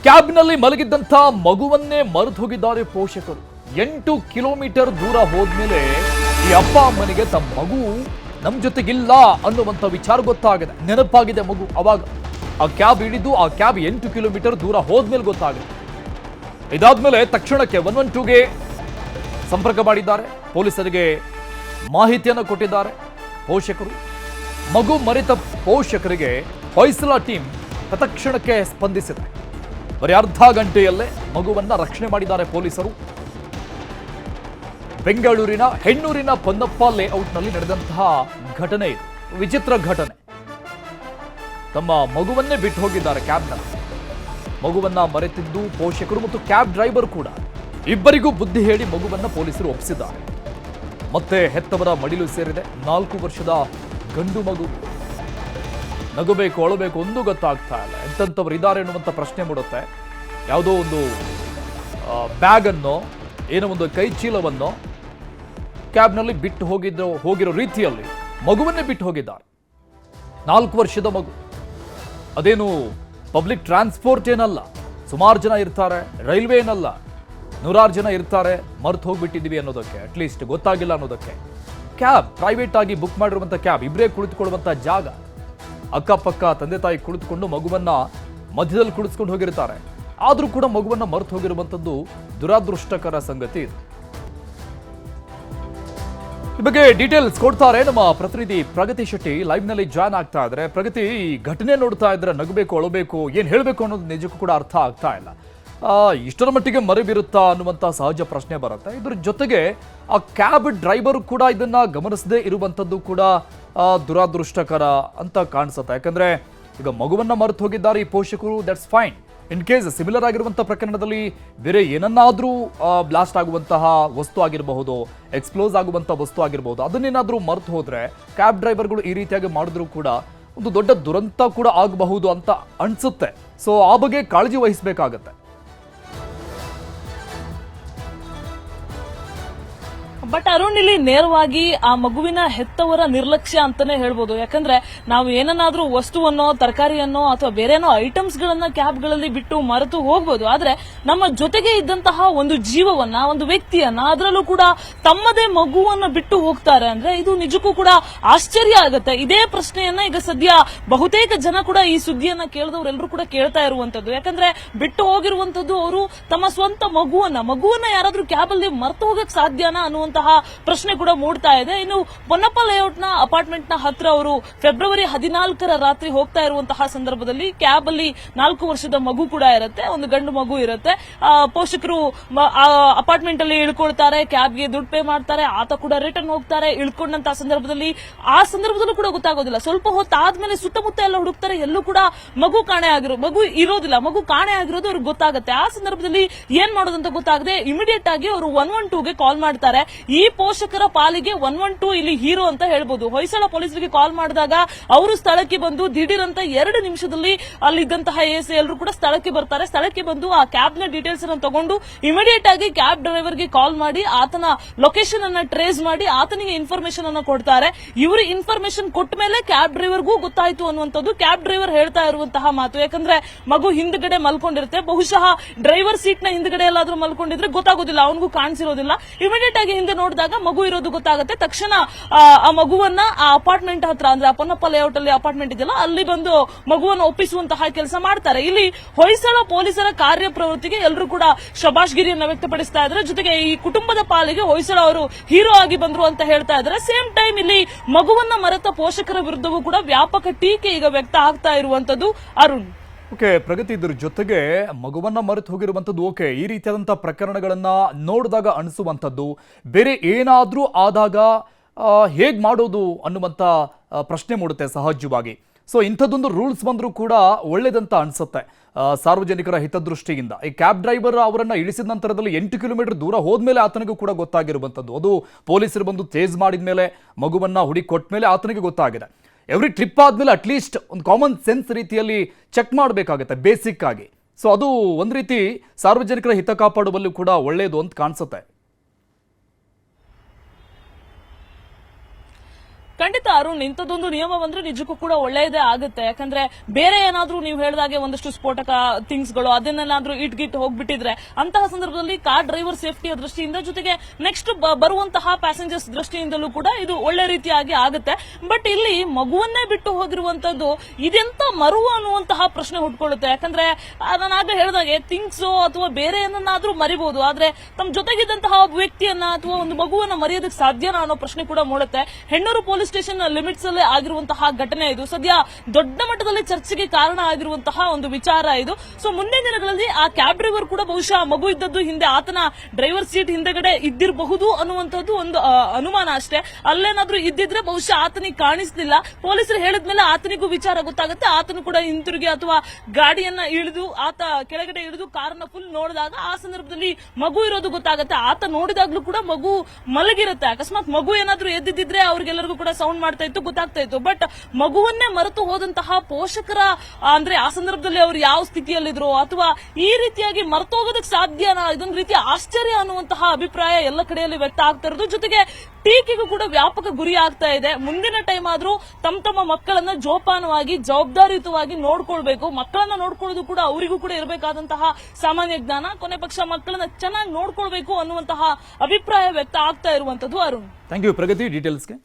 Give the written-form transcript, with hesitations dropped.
ಕ್ಯಾಬ್ನಲ್ಲಿ ಮಲಗಿದ್ದಂಥ ಮಗುವನ್ನೇ ಮರೆತು ಹೋಗಿದ್ದಾರೆ ಪೋಷಕರು. 8 ಕಿಲೋಮೀಟರ್ ದೂರ ಹೋದ್ಮೇಲೆ ಈ ಅಪ್ಪ ಅಮ್ಮನಿಗೆ ತಮ್ಮ ಮಗು ನಮ್ಮ ಜೊತೆಗಿಲ್ಲ ಅನ್ನುವಂಥ ವಿಚಾರ ಗೊತ್ತಾಗಿದೆ. ನೆನಪಾಗಿದೆ ಮಗು. ಅವಾಗ ಆ ಕ್ಯಾಬ್ ಹಿಡಿದು ಆ ಕ್ಯಾಬ್ 8 ಕಿಲೋಮೀಟರ್ ದೂರ ಹೋದ್ಮೇಲೆ ಗೊತ್ತಾಗಿದೆ. ಇದಾದ್ಮೇಲೆ ತಕ್ಷಣಕ್ಕೆ 112ಗೆ ಸಂಪರ್ಕ ಮಾಡಿದ್ದಾರೆ. ಪೊಲೀಸರಿಗೆ ಮಾಹಿತಿಯನ್ನು ಕೊಟ್ಟಿದ್ದಾರೆ ಪೋಷಕರು. ಮಗು ಮರೆತ ಪೋಷಕರಿಗೆ ಹೊಯ್ಸಳ ಟೀಮ್ ತತ್ಕ್ಷಣಕ್ಕೆ ಸ್ಪಂದಿಸಿದೆ. ಬರೀ ಅರ್ಧ ಗಂಟೆಯಲ್ಲೇ ಮಗುವನ್ನ ರಕ್ಷಣೆ ಮಾಡಿದ್ದಾರೆ ಪೊಲೀಸರು. ಬೆಂಗಳೂರಿನ ಹೆಣ್ಣೂರಿನ ಪೊನ್ನಪ್ಪ ಲೇಔಟ್ನಲ್ಲಿ ನಡೆದಂತಹ ಘಟನೆ ಇದು. ವಿಚಿತ್ರ ಘಟನೆ. ತಮ್ಮ ಮಗುವನ್ನೇ ಬಿಟ್ಟು ಹೋಗಿದ್ದಾರೆ ಕ್ಯಾಬ್ನಲ್ಲಿ. ಮಗುವನ್ನ ಮರೆತಿದ್ದು ಪೋಷಕರು ಮತ್ತು ಕ್ಯಾಬ್ ಡ್ರೈವರ್ ಕೂಡ. ಇಬ್ಬರಿಗೂ ಬುದ್ಧಿ ಹೇಳಿ ಮಗುವನ್ನ ಪೊಲೀಸರು ಒಪ್ಪಿಸಿದ್ದಾರೆ. ಮತ್ತೆ ಹೆತ್ತವರ ಮಡಿಲು ಸೇರಿದೆ 4 ವರ್ಷದ ಗಂಡು ಮಗು. ನಗಬೇಕು ಅಳಬೇಕು ಒಂದು ಗೊತ್ತಾಗ್ತಾ ಇಲ್ಲ. ಎಂತಂಥವ್ರು ಇದ್ದಾರೆ ಅನ್ನುವಂಥ ಪ್ರಶ್ನೆ ಮೂಡುತ್ತೆ. ಯಾವುದೋ ಒಂದು ಬ್ಯಾಗನ್ನು ಏನೋ ಒಂದು ಕೈ ಚೀಲವನ್ನು ಕ್ಯಾಬ್ನಲ್ಲಿ ಬಿಟ್ಟು ಹೋಗಿರೋ ರೀತಿಯಲ್ಲಿ ಮಗುವನ್ನೇ ಬಿಟ್ಟು ಹೋಗಿದ್ದಾರೆ. 4 ವರ್ಷದ ಮಗು. ಅದೇನು ಪಬ್ಲಿಕ್ ಟ್ರಾನ್ಸ್ಪೋರ್ಟ್ ಏನಲ್ಲ. ಸುಮಾರು ಜನ ಇರ್ತಾರೆ. ರೈಲ್ವೆ ಏನಲ್ಲ. 100 ಜನ ಇರ್ತಾರೆ. ಮರ್ತು ಹೋಗ್ಬಿಟ್ಟಿದ್ದೀವಿ ಅನ್ನೋದಕ್ಕೆ, ಅಟ್ಲೀಸ್ಟ್ ಗೊತ್ತಾಗಿಲ್ಲ ಅನ್ನೋದಕ್ಕೆ. ಕ್ಯಾಬ್ ಪ್ರೈವೇಟ್ ಆಗಿ ಬುಕ್ ಮಾಡಿರುವಂಥ ಕ್ಯಾಬ್, ಇಬ್ಬರೇ ಕುಳಿತುಕೊಳ್ಳುವಂಥ ಜಾಗ. ಅಕ್ಕಪಕ್ಕ ತಂದೆ ತಾಯಿ ಕುಳಿತುಕೊಂಡು ಮಗುವನ್ನ ಮಧ್ಯದಲ್ಲಿ ಕುಳಿತುಕೊಂಡು ಹೋಗಿರ್ತಾರೆ. ಆದರೂ ಕೂಡ ಮಗುವನ್ನ ಮರೆತು ಹೋಗಿರುವಂಥದ್ದು ದುರಾದೃಷ್ಟಕರ ಸಂಗತಿ ಇದು. ಈ ಬಗ್ಗೆ ಡೀಟೇಲ್ಸ್ ಕೊಡ್ತಾರೆ ನಮ್ಮ ಪ್ರತಿನಿಧಿ ಪ್ರಗತಿ ಶೆಟ್ಟಿ. ಲೈವ್ ನಲ್ಲಿ ಜಾಯ್ನ್ ಆಗ್ತಾ ಇದ್ದಾರೆ. ಪ್ರಗತಿ, ಈ ಘಟನೆ ನೋಡ್ತಾ ಇದ್ರೆ ನಗಬೇಕು ಅಳಬೇಕು ಏನ್ ಹೇಳಬೇಕು ಅನ್ನೋದು ನಿಜಕ್ಕೂ ಕೂಡ ಅರ್ಥ ಆಗ್ತಾ ಇಲ್ಲ. ಇಷ್ಟರ ಮಟ್ಟಿಗೆ ಮರೆಬಿರುತ್ತಾ ಅನ್ನುವಂಥ ಸಹಜ ಪ್ರಶ್ನೆ ಬರುತ್ತೆ. ಇದ್ರ ಜೊತೆಗೆ ಆ ಕ್ಯಾಬ್ ಡ್ರೈವರ್ ಕೂಡ ಇದನ್ನ ಗಮನಿಸದೇ ಇರುವಂಥದ್ದು ಕೂಡ ದುರಾದೃಷ್ಟಕರ ಅಂತ ಕಾಣಿಸುತ್ತೆ. ಯಾಕಂದ್ರೆ ಈಗ ಮಗುವನ್ನ ಮರೆತು ಹೋಗಿದ್ದಾರೆ ಈ ಪೋಷಕರು, that's fine. In case similar ಆಗಿರುವಂಥ ಪ್ರಕರಣದಲ್ಲಿ ಬೇರೆ ಏನನ್ನಾದರೂ ಬ್ಲಾಸ್ಟ್ ಆಗುವಂತಹ ವಸ್ತು ಆಗಿರಬಹುದು, ಎಕ್ಸ್ಪ್ಲೋಸ್ ಆಗುವಂಥ ವಸ್ತು ಆಗಿರಬಹುದು, ಅದನ್ನೇನಾದರೂ ಮರೆತು ಹೋದ್ರೆ ಕ್ಯಾಬ್ ಡ್ರೈವರ್ಗಳು ಈ ರೀತಿಯಾಗಿ ಮಾಡಿದ್ರು ಕೂಡ ಒಂದು ದೊಡ್ಡ ದುರಂತ ಕೂಡ ಆಗಬಹುದು ಅಂತ ಅನ್ಸುತ್ತೆ. ಸೊ ಆ ಬಗ್ಗೆ ಕಾಳಜಿ ವಹಿಸಬೇಕಾಗತ್ತೆ. ಬಟ್ ಅರುಣ್, ಇಲ್ಲಿ ನೇರವಾಗಿ ಆ ಮಗುವಿನ ಹೆತ್ತವರ ನಿರ್ಲಕ್ಷ್ಯ ಅಂತಾನೆ ಹೇಳ್ಬೋದು. ಯಾಕಂದ್ರೆ ನಾವು ಏನನ್ನಾದ್ರೂ ವಸ್ತುವನ್ನೋ ತರಕಾರಿಯನ್ನೋ ಅಥವಾ ಬೇರೆನೋ ಐಟಮ್ಸ್ ಗಳನ್ನ ಕ್ಯಾಬ್ ಗಳಲ್ಲಿ ಬಿಟ್ಟು ಮರೆತು ಹೋಗ್ಬೋದು. ಆದ್ರೆ ನಮ್ಮ ಜೊತೆಗೆ ಇದ್ದಂತಹ ಒಂದು ಜೀವವನ್ನ, ಒಂದು ವ್ಯಕ್ತಿಯನ್ನ, ಅದರಲ್ಲೂ ಕೂಡ ತಮ್ಮದೇ ಮಗುವನ್ನ ಬಿಟ್ಟು ಹೋಗ್ತಾರೆ ಅಂದ್ರೆ ಇದು ನಿಜಕ್ಕೂ ಕೂಡ ಆಶ್ಚರ್ಯ ಆಗುತ್ತೆ. ಇದೇ ಪ್ರಶ್ನೆಯನ್ನ ಈಗ ಸದ್ಯ ಬಹುತೇಕ ಜನ ಕೂಡ ಈ ಸುದ್ದಿಯನ್ನ ಕೇಳಿದವರೆಲ್ಲರೂ ಕೂಡ ಕೇಳ್ತಾ ಇರುವಂತದ್ದು. ಯಾಕಂದ್ರೆ ಬಿಟ್ಟು ಹೋಗಿರುವಂತದ್ದು ಅವರು ತಮ್ಮ ಸ್ವಂತ ಮಗುವನ್ನ ಯಾರಾದ್ರೂ ಕ್ಯಾಬ್ ಅಲ್ಲಿ ಮರೆತು ಹೋಗಕ್ ಸಾಧ್ಯನಾ ಅನ್ನುವಂತಹ ಪ್ರಶ್ನೆ ಕೂಡ ಮೂಡ್ತಾ ಇದೆ. ಇನ್ನು ಪೊನ್ನಪ್ಪ ಲೇಔಟ್ ನ ಅಪಾರ್ಟ್ಮೆಂಟ್ ನ ಹತ್ರ ಅವರು ಫೆಬ್ರವರಿ 14ರ ರಾತ್ರಿ ಹೋಗ್ತಾ ಇರುವಂತಹ ಸಂದರ್ಭದಲ್ಲಿ ಕ್ಯಾಬ್ ಅಲ್ಲಿ 4 ವರ್ಷದ ಮಗು ಕೂಡ ಇರುತ್ತೆ, ಒಂದು ಗಂಡು ಮಗು ಇರುತ್ತೆ. ಪೋಷಕರು ಅಪಾರ್ಟ್ಮೆಂಟ್ ಅಲ್ಲಿ ಇಳ್ಕೊಳ್ತಾರೆ, ಕ್ಯಾಬ್ಗೆ ದುಡ್ಡು ಪೇ ಮಾಡ್ತಾರೆ, ಆತ ಕೂಡ ರಿಟರ್ನ್ ಹೋಗ್ತಾರೆ. ಇಳ್ಕೊಂಡಂತಹ ಸಂದರ್ಭದಲ್ಲಿ ಸಂದರ್ಭದಲ್ಲೂ ಕೂಡ ಗೊತ್ತಾಗೋದಿಲ್ಲ. ಸ್ವಲ್ಪ ಹೊತ್ತಾದ್ಮೇಲೆ ಸುತ್ತಮುತ್ತ ಎಲ್ಲ ಹುಡುಕ್ತಾರೆ, ಎಲ್ಲೂ ಕೂಡ ಮಗು ಇರೋದಿಲ್ಲ. ಮಗು ಕಾಣೆ ಆಗಿರೋದು ಅವ್ರಿಗೆ ಗೊತ್ತಾಗುತ್ತೆ. ಆ ಸಂದರ್ಭದಲ್ಲಿ ಏನ್ ಮಾಡೋದಂತ ಗೊತ್ತಾಗದೆ ಇಮಿಡಿಯೇಟ್ ಆಗಿ ಅವರು 112ಗೆ ಕಾಲ್ ಮಾಡ್ತಾರೆ. ಈ ಪೋಷಕರ ಪಾಲಿಗೆ 112 ಇಲ್ಲಿ ಹೀರೋ ಅಂತ ಹೇಳ್ಬೋದು. ಹೊಯ್ಸಳ ಪೊಲೀಸರಿಗೆ ಕಾಲ್ ಮಾಡಿದಾಗ ಅವರು ಸ್ಥಳಕ್ಕೆ ಬಂದು ದಿಢೀರ್ ಅಂತ 2 ನಿಮಿಷದಲ್ಲಿ ಅಲ್ಲಿದ್ದಂತಹ ಎಸಿ ಎಲ್ಲರೂ ಕೂಡ ಸ್ಥಳಕ್ಕೆ ಬರ್ತಾರೆ. ಸ್ಥಳಕ್ಕೆ ಬಂದು ಆ ಕ್ಯಾಬ್ ನ ಡೀಟೇಲ್ಸ್ ಅನ್ನು ತಗೊಂಡು ಇಮಿಡಿಯೇಟ್ ಆಗಿ ಕ್ಯಾಬ್ ಡ್ರೈವರ್ಗೆ ಕಾಲ್ ಮಾಡಿ ಆತನ ಲೊಕೇಶನ್ ಅನ್ನ ಟ್ರೇಸ್ ಮಾಡಿ ಆತನಿಗೆ ಇನ್ಫಾರ್ಮೇಶನ್ ಅನ್ನು ಕೊಡ್ತಾರೆ. ಇವರು ಇನ್ಫಾರ್ಮೇಶನ್ ಕೊಟ್ಟ ಮೇಲೆ ಕ್ಯಾಬ್ ಡ್ರೈವರ್ಗೂ ಗೊತ್ತಾಯ್ತು ಅನ್ನುವಂಥದ್ದು ಕ್ಯಾಬ್ ಡ್ರೈವರ್ ಹೇಳ್ತಾ ಇರುವಂತಹ ಮಾತು. ಯಾಕಂದ್ರೆ ಮಗು ಹಿಂದ್ಗಡೆ ಮಲ್ಕೊಂಡಿರುತ್ತೆ, ಬಹುಶಃ ಡ್ರೈವರ್ ಸೀಟ್ ನ ಹಿಂದ್ಗಡೆ ಎಲ್ಲಾದ್ರೂ ಮಲ್ಕೊಂಡಿದ್ರೆ ಗೊತ್ತಾಗೋದಿಲ್ಲ, ಅವನಿಗೂ ಕಾಣಿಸಿರೋದಿಲ್ಲ. ಇಮಿಡಿಯೇಟ್ ಆಗಿ ಹಿಂದೆ ನೋಡಿದಾಗ ಮಗು ಇರೋದು ಗೊತ್ತಾಗುತ್ತೆ. ತಕ್ಷಣ ಆ ಮಗುವನ್ನ ಆ ಅಪಾರ್ಟ್ಮೆಂಟ್ ಹತ್ರ, ಅಂದ್ರೆ ಆ ಪೊನ್ನಪ್ಪ ಲೇಔಟ್ ಅಲ್ಲಿ ಅಪಾರ್ಟ್ಮೆಂಟ್ ಇದೆಯಲ್ಲ, ಅಲ್ಲಿ ಬಂದು ಮಗುವನ್ನು ಒಪ್ಪಿಸುವಂತಹ ಕೆಲಸ ಮಾಡ್ತಾರೆ. ಇಲ್ಲಿ ಹೊಯ್ಸಳ ಪೊಲೀಸರ ಕಾರ್ಯಪ್ರವೃತ್ತಿಗೆ ಎಲ್ಲರೂ ಕೂಡ ಶಬಾಷ್ಗಿರಿಯನ್ನು ವ್ಯಕ್ತಪಡಿಸ್ತಾ ಇದ್ದಾರೆ. ಜೊತೆಗೆ ಈ ಕುಟುಂಬದ ಪಾಲಿಗೆ ಹೊಯ್ಸಳ ಅವರು ಹೀರೋ ಆಗಿ ಬಂದ್ರು ಅಂತ ಹೇಳ್ತಾ ಇದ್ದಾರೆ. ಸೇಮ್ ಟೈಮ್ ಇಲ್ಲಿ ಮಗುವನ್ನ ಮರೆತ ಪೋಷಕರ ವಿರುದ್ಧವೂ ಕೂಡ ವ್ಯಾಪಕ ಟೀಕೆ ಈಗ ವ್ಯಕ್ತ ಆಗ್ತಾ ಇರುವಂತದ್ದು. ಅರುಣ್, ಓಕೆ ಪ್ರಗತಿ, ಇದ್ರ ಜೊತೆಗೆ ಮಗುವನ್ನ ಮರೆತು ಹೋಗಿರುವಂಥದ್ದು ಓಕೆ, ಈ ರೀತಿಯಾದಂಥ ಪ್ರಕರಣಗಳನ್ನ ನೋಡಿದಾಗ ಅನಿಸುವಂಥದ್ದು ಬೇರೆ ಏನಾದರೂ ಆದಾಗ ಹೇಗೆ ಮಾಡೋದು ಅನ್ನುವಂಥ ಪ್ರಶ್ನೆ ಮೂಡುತ್ತೆ ಸಹಜವಾಗಿ. ಸೊ ಇಂಥದ್ದೊಂದು ರೂಲ್ಸ್ ಬಂದರೂ ಕೂಡ ಒಳ್ಳೇದಂತ ಅನಿಸುತ್ತೆ ಸಾರ್ವಜನಿಕರ ಹಿತದೃಷ್ಟಿಯಿಂದ. ಈ ಕ್ಯಾಬ್ ಡ್ರೈವರ್ ಅವರನ್ನ ಇಳಿಸಿದ ನಂತರದಲ್ಲಿ 8 ಕಿಲೋಮೀಟರ್ ದೂರ ಹೋದ್ಮೇಲೆ ಆತನಿಗೂ ಕೂಡ ಗೊತ್ತಾಗಿರುವಂಥದ್ದು. ಅದು ಪೊಲೀಸರು ಬಂದು ಚೇಸ್ ಮಾಡಿದ ಮೇಲೆ, ಮಗುವನ್ನ ಹುಡುಕಿ ಕೊಟ್ಟ ಮೇಲೆ ಆತನಿಗೆ ಗೊತ್ತಾಗಿದೆ. ಎವ್ರಿ ಟ್ರಿಪ್ ಆದ್ಮೇಲೆ ಅಟ್ಲೀಸ್ಟ್ ಒಂದು ಕಾಮನ್ ಸೆನ್ಸ್ ರೀತಿಯಲ್ಲಿ ಚೆಕ್ ಮಾಡಬೇಕಾಗುತ್ತೆ ಬೇಸಿಕ್ ಆಗಿ. ಸೊ ಅದು ಒಂದು ರೀತಿ ಸಾರ್ವಜನಿಕರ ಹಿತ ಕಾಪಾಡುವಲ್ಲೂ ಕೂಡ ಒಳ್ಳೆಯದು ಅಂತ ಕಾಣಿಸುತ್ತೆ. ಖಂಡಿತ ಅರುಣ್, ಇಂಥದ್ದೊಂದು ನಿಯಮ ಬಂದ್ರೆ ನಿಜಕ್ಕೂ ಕೂಡ ಒಳ್ಳೆಯದೇ ಆಗುತ್ತೆ. ಯಾಕಂದ್ರೆ ಬೇರೆ ಏನಾದ್ರೂ ನೀವು ಹೇಳಿದಾಗೆ ಒಂದಷ್ಟು ಸ್ಫೋಟಕ ಥಿಂಗ್ಸ್ಗಳು ಅದನ್ನೇನಾದ್ರೂ ಇಟ್ಗಿಟ್ಟು ಹೋಗ್ಬಿಟ್ಟಿದ್ರೆ ಅಂತಹ ಸಂದರ್ಭದಲ್ಲಿ ಕಾರ್ ಡ್ರೈವರ್ ಸೇಫ್ಟಿಯ ದೃಷ್ಟಿಯಿಂದ ಜೊತೆಗೆ ನೆಕ್ಸ್ಟ್ ಬರುವಂತಹ ಪ್ಯಾಸೆಂಜರ್ಸ್ ದೃಷ್ಟಿಯಿಂದಲೂ ಕೂಡ ಇದು ಒಳ್ಳೆ ರೀತಿಯಾಗಿ ಆಗುತ್ತೆ. ಬಟ್ ಇಲ್ಲಿ ಮಗುವನ್ನೇ ಬಿಟ್ಟು ಹೋಗಿರುವಂತದ್ದು ಇದೆಂತ ಮರುವು ಅನ್ನುವಂತಹ ಪ್ರಶ್ನೆ ಹುಟ್ಕೊಳ್ಳುತ್ತೆ. ಯಾಕಂದ್ರೆ ನಾನು ಆಗ್ಲೇ ಹೇಳಿದಾಗೆ ಥಿಂಗ್ಸ್ ಅಥವಾ ಬೇರೆ ಏನನ್ನಾದ್ರೂ ಮರಿಬಹುದು, ಆದ್ರೆ ತಮ್ಮ ಜೊತೆಗಿದ್ದಂತಹ ಒಬ್ಬ ವ್ಯಕ್ತಿಯನ್ನ ಅಥವಾ ಒಂದು ಮಗುವನ್ನ ಮರೆಯೋದಕ್ಕೆ ಸಾಧ್ಯನಾ ಅನ್ನೋ ಪ್ರಶ್ನೆ ಕೂಡ ಮೂಡುತ್ತೆ. ಹೆಣ್ಣೂರು ಪೊಲೀಸ್ ಸ್ಟೇಷನ್ ಲಿಮಿಟ್ಸ್ ಅಲ್ಲೇ ಆಗಿರುವಂತಹ ಘಟನೆ ಇದು. ಸದ್ಯ ದೊಡ್ಡ ಮಟ್ಟದಲ್ಲಿ ಚರ್ಚೆಗೆ ಕಾರಣ ಆಗಿರುವಂತಹ ಒಂದು ವಿಚಾರ ಇದು. ಸೊ ಮುಂದಿನ ದಿನಗಳಲ್ಲಿ ಆ ಕ್ಯಾಬ್ ಡ್ರೈವರ್ ಕೂಡ ಬಹುಶಃ ಮಗು ಇದ್ದದ್ದು ಹಿಂದೆ ಆತನ ಡ್ರೈವರ್ ಸೀಟ್ ಹಿಂದೆಗಡೆ ಇದ್ದಿರಬಹುದು ಅನ್ನುವಂಥದ್ದು ಒಂದು ಅನುಮಾನ ಅಷ್ಟೇ. ಅಲ್ಲೇನಾದ್ರೂ ಇದ್ದಿದ್ರೆ ಬಹುಶಃ ಆತನಿಗೆ ಕಾಣಿಸ್ತಿಲ್ಲ. ಪೊಲೀಸರು ಹೇಳಿದ್ಮೇಲೆ ಆತನಿಗೂ ವಿಚಾರ ಗೊತ್ತಾಗುತ್ತೆ. ಆತನು ಕೂಡ ಹಿಂತಿರುಗಿ ಅಥವಾ ಗಾಡಿಯನ್ನ ಇಳಿದು ಆತ ಕೆಳಗಡೆ ಇಳಿದು ಕಾರನ್ನ ಫುಲ್ ನೋಡಿದಾಗ ಆ ಸಂದರ್ಭದಲ್ಲಿ ಮಗು ಇರೋದು ಗೊತ್ತಾಗುತ್ತೆ. ಆತ ನೋಡಿದಾಗ್ಲೂ ಕೂಡ ಮಗು ಮಲಗಿರುತ್ತೆ. ಅಕಸ್ಮಾತ್ ಮಗು ಏನಾದ್ರೂ ಎದ್ದಿದ್ರೆ ಅವ್ರಿಗೆಲ್ಲರಿಗೂ ಕೂಡ ಸೌಂಡ್ ಮಾಡ್ತಾ ಇತ್ತು, ಗೊತ್ತಾಗ್ತಾ ಇತ್ತು. ಬಟ್ ಮಗುವನ್ನೇ ಮರೆತು ಹೋದಂತಹ ಪೋಷಕರ ಅಂದ್ರೆ ಆ ಸಂದರ್ಭದಲ್ಲಿ ಅವರು ಯಾವ ಸ್ಥಿತಿಯಲ್ಲಿದ್ರು ಅಥವಾ ಈ ರೀತಿಯಾಗಿ ಮರೆತು ಹೋಗೋದಕ್ಕೆ ಸಾಧ್ಯನಾ, ಇದೊಂದು ರೀತಿಯ ಆಶ್ಚರ್ಯ ಅನ್ನುವಂತಹ ಅಭಿಪ್ರಾಯ ಎಲ್ಲ ಕಡೆಯಲ್ಲಿ ವ್ಯಕ್ತ ಆಗ್ತಾ ಇರೋದು. ಜೊತೆಗೆ ಟೀಕೆಗೂ ಕೂಡ ವ್ಯಾಪಕ ಗುರಿ ಆಗ್ತಾ ಇದೆ. ಮುಂದಿನ ಟೈಮ್ ಆದ್ರೂ ತಮ್ಮ ಮಕ್ಕಳನ್ನ ಜೋಪಾನವಾಗಿ ಜವಾಬ್ದಾರಿಯುತವಾಗಿ ನೋಡ್ಕೊಳ್ಬೇಕು. ಮಕ್ಕಳನ್ನ ನೋಡ್ಕೊಳ್ಳೋದು ಕೂಡ ಅವರಿಗೂ ಕೂಡ ಇರಬೇಕಾದಂತಹ ಸಾಮಾನ್ಯ ಜ್ಞಾನ. ಕೊನೆ ಪಕ್ಷ ಮಕ್ಕಳನ್ನ ಚೆನ್ನಾಗಿ ನೋಡ್ಕೊಳ್ಬೇಕು ಅನ್ನುವಂತಹ ಅಭಿಪ್ರಾಯ ವ್ಯಕ್ತ ಆಗ್ತಾ ಇರುವಂತದ್ದು. Arun, thank you Pragati ಡೀಟೇಲ್ಸ್ಗೆ.